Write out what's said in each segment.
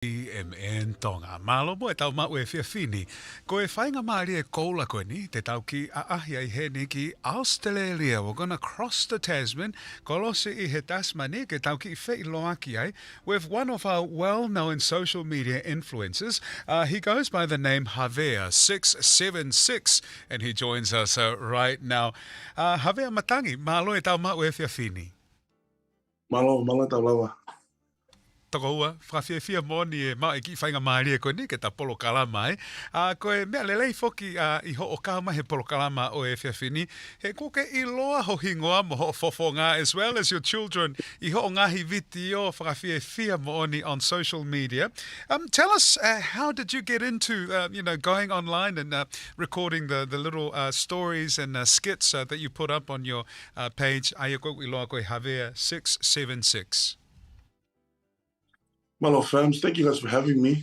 MN Tonga. Malo mo e tau mau e whiawhini. Ko e whainga maari e koula koe ni, te tau ki a ahi ai he ni ki Australia. We're gonna cross the Tasman. Kolose I he Tasmani, ke tau ki I whai loaki ai, with one of our well-known social media influencers. He goes by the name Havea 676, and he joins us right now. Havea Matangi, malo e tau mau e whiawhini. Malo, malo tau lawa. Tokoua, whawhiawhia moni e mai ki whainga maari e koe ni, ke ta polo kalama e. Koe mea lelei foki I ho o kauma he polo kalama o e whiawhini. He koke I loa ho hingoa mo ho fofo ngā, as well as your children, I ho o ngahi viti o whawhiawhia moni on social media. Tell us, how did you get into, going online and recording the little stories and skits that you put up on your page? Aia koe I loa koe Havea 676. Malo fams, thank you guys for having me.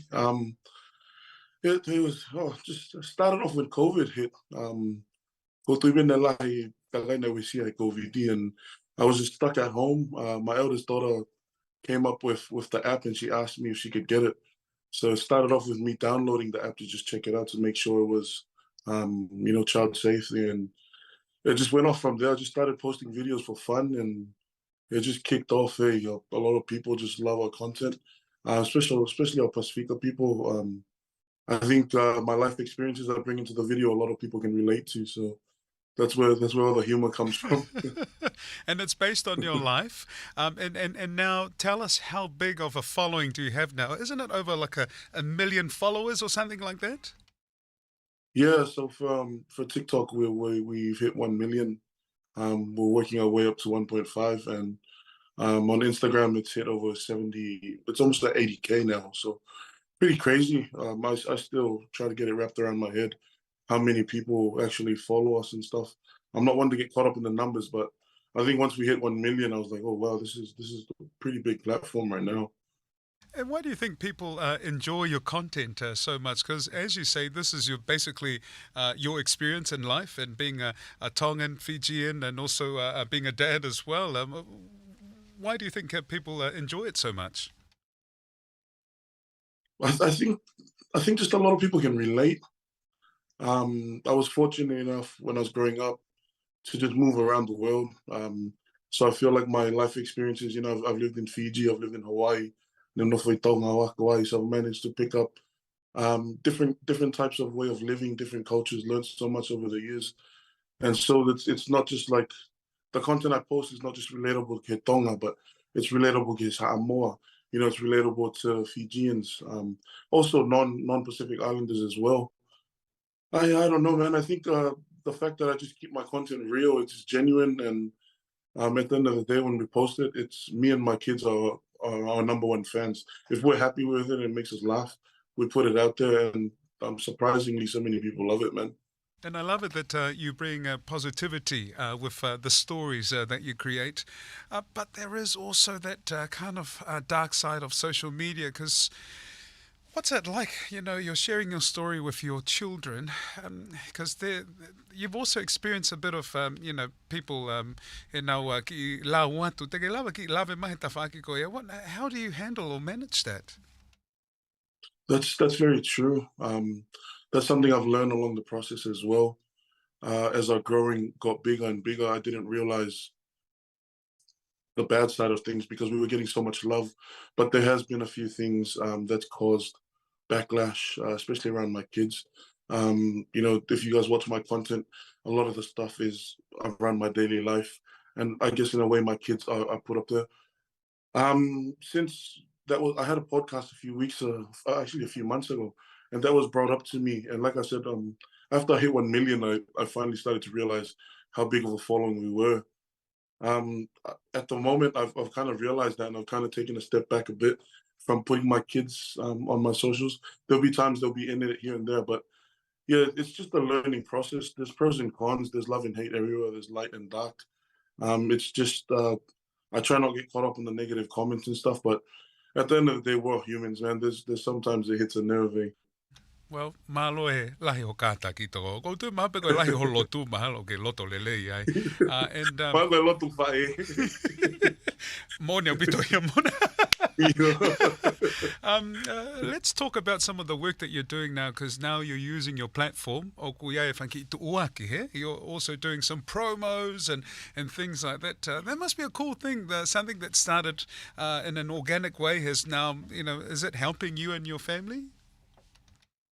It was just started off when COVID hit. Ko tui mena lahi kalaina we see COVID and I was just stuck at home. My eldest daughter came up with the app and she asked me if she could get it. So it started off with me downloading the app to just check it out to make sure it was, child safety, and it just went off from there. I just started posting videos for fun, and it just kicked off. A lot of people just love our content, especially our Pacifica people. I think my life experiences I bring into the video, a lot of people can relate to. So that's where all the humor comes from. And it's based on your life. And now tell us, how big of a following do you have now? Isn't it over like a million followers or something like that? Yeah. So for TikTok, we've hit 1 million. We're working our way up to 1.5, and on Instagram, it's hit over 70. It's almost at 80K now. So pretty crazy. I still try to get it wrapped around my head how many people actually follow us and stuff. I'm not one to get caught up in the numbers, but I think once we hit 1 million, I was like, oh wow, this is a pretty big platform right now. And why do you think people enjoy your content so much? Because, as you say, this is basically your experience in life, and being a Tongan, Fijian, and also being a dad as well. Why do you think people enjoy it so much? I think just a lot of people can relate. I was fortunate enough when I was growing up to just move around the world. So I feel like my life experiences, I've lived in Fiji, I've lived in Hawaii, Hawaii, so I've managed to pick up different types of way of living, different cultures, learned so much over the years. And so it's not just like the content I post is not just relatable to Tonga, but it's relatable to Samoa. It's relatable to Fijians, also non-Pacific Islanders as well. I don't know, man. I think the fact that I just keep my content real, it's genuine, and at the end of the day, when we post it, it's me and my kids are our number one fans. If we're happy with it and it makes us laugh, we put it out there, and surprisingly, so many people love it, man. And I love it that you bring positivity with the stories that you create. But there is also that kind of dark side of social media, because what's that like? You're sharing your story with your children, because you've also experienced a bit of, people ki la watu, te ke lawa ki lawe mahi ta whaaki ko ia. How do you handle or manage that? That's very true. That's something I've learned along the process as well. As our growing got bigger and bigger, I didn't realize the bad side of things because we were getting so much love. But there has been a few things that's caused backlash, especially around my kids. If you guys watch my content, a lot of the stuff is around my daily life, and I guess in a way my kids are put up there. Since I had a podcast actually a few months ago, and that was brought up to me. And like I said, after I hit 1 million, I finally started to realize how big of a following we were. At the moment, I've kind of realized that, and I've kind of taken a step back a bit from putting my kids on my socials. There'll be times they'll be in it here and there, but yeah, it's just a learning process. There's pros and cons. There's love and hate everywhere. There's light and dark. It's just I try not to get caught up in the negative comments and stuff, but at the end of the day, we're all humans, man. There's sometimes it hits a nerve. Well, malo e lahi o kāta ki toko. Ko tu mape koe lahi ho lotu mahalo ke loto lelei ai. And Morning, pito ia mona. Yeah. Let's talk about some of the work that you're doing now, because now you're using your platform. O kuia e whanki i tu uaki, he? You're also doing some promos and things like that. That must be a cool thing. Something that started in an organic way has now, is it helping you and your family?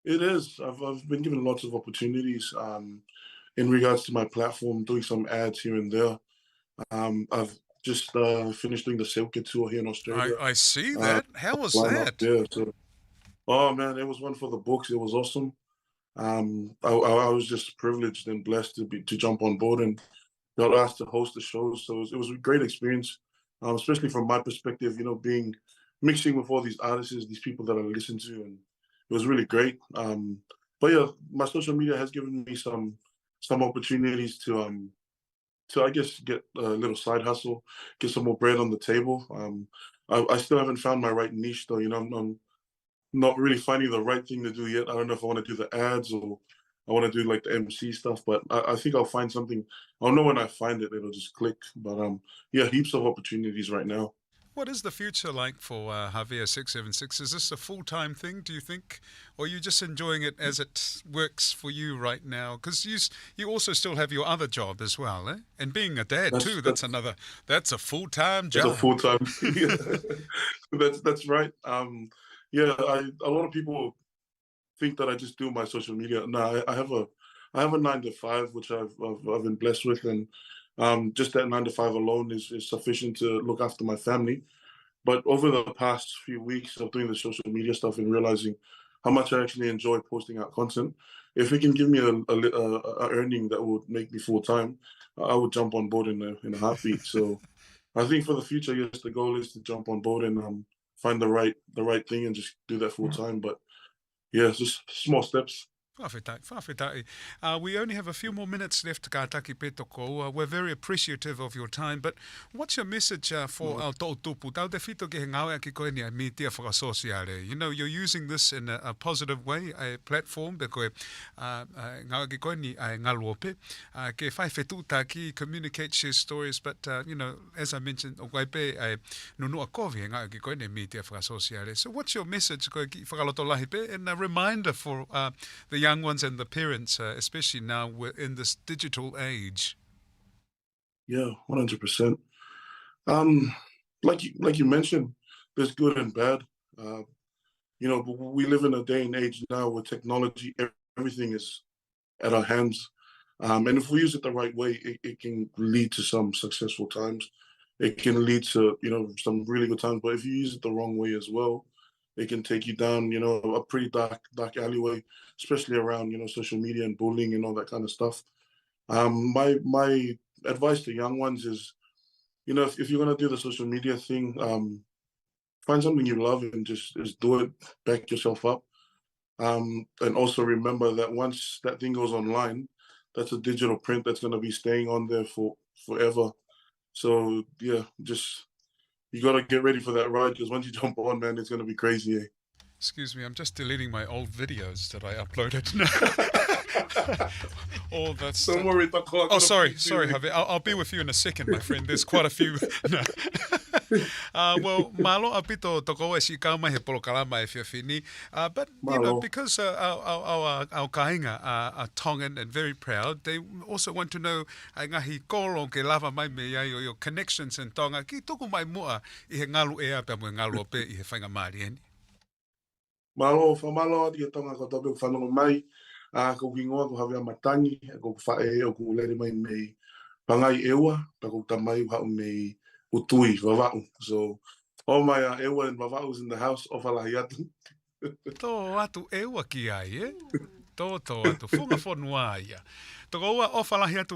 It is. I've been given lots of opportunities in regards to my platform, doing some ads here and there. I've just finished doing the Silk tour here in Australia. I see Uh, that. How was line up that? there. So, oh man, it was one for the books. It was awesome. I was just privileged and blessed to jump on board and got asked to host the show. So it was a great experience, especially from my perspective. Being mixing with all these artists, these people that I listen to, and it was really great. But yeah, my social media has given me some opportunities to I guess get a little side hustle, get some more bread on the table. I still haven't found my right niche though. I'm not really finding the right thing to do yet. I don't know if I want to do the ads or I want to do like the MC stuff, but I think I'll find something. I'll know when I find it, it'll just click. But yeah, heaps of opportunities right now. What is the future like for Havea 676? Is this a full-time thing, do you think? Or are you just enjoying it as it works for you right now? Because you also still have your other job as well, eh? And being a dad That's too, that's that's a full-time that's a job. full time. Yeah, that's right. Yeah, a lot of people think that I just do my social media. No, I have a 9 to 5, which I've been blessed with, and just that 9 to 5 alone is sufficient to look after my family. But over the past few weeks of doing the social media stuff and realizing how much I actually enjoy posting out content, if it can give me a earning that would make me full time, I would jump on board in a heartbeat. So I think for the future, yes, the goal is to jump on board and find the right thing and just do that full time. But yeah, it's just small steps. Whawhetai, whawhetai. We only have a few more minutes left, ka taki petoko. We're very appreciative of your time, but what's your message for our tōtupu? Tau te whito ke he ngawe ki koe ni a mi tia whakasosiare. You're using this in a positive way, a platform, pe koe ngawe ki koe ni a ngaluope. Ke whai whetu taki, communicate, share stories, but, as I mentioned, o koe pe a nunua kovi he ngawe ki koe ni mi tia whakasosiare. So what's your message koe ki whakaloto lahi pe, and a reminder for the young ones and the parents, especially now we're in this digital age? Yeah, 100%. Um, like you mentioned, there's good and bad. Uh, but we live in a day and age now where technology, everything is at our hands. And if we use it the right way, it can lead to some successful times. It can lead to, some really good times. But if you use it the wrong way as well, it can take you down, a pretty dark alleyway, especially around, social media and bullying and all that kind of stuff. My advice to young ones is, if you're gonna do the social media thing, find something you love and just do it, back yourself up. And also remember that once that thing goes online, that's a digital print that's gonna be staying on there for forever. So yeah, just you gotta get ready for that ride because once you jump on, man, it's gonna be crazy. Eh? Excuse me, I'm just deleting my old videos that I uploaded. All that stuff. Don't worry, Tako. Oh, sorry, Javier. I'll be with you in a second, my friend. There's quite a few. No. Well, malo apito toko e si kauma he polokalama e whiawhini. But, Malo. because our kainga are Tongan and very proud, they also want to know ngahi kolo ke lava mai me ia your connections in Tonga. Ki tuku mai mua I he ngalu ea pe mo ngalu ope I he whainga maari eni. Malo, whamalo, di tonga ko tope whanonga mai, ko kingoa ko Havea matangi, ko whae o ko lere mai mei pangai ewa, pa ko tamai hau mei utui, vavau. So, all my ewa and vavau's in the house, o whalahi atu. Tō atu ewa ki ai, eh? Tō atu. Whunga whanua ia. Toko ua o whalahi atu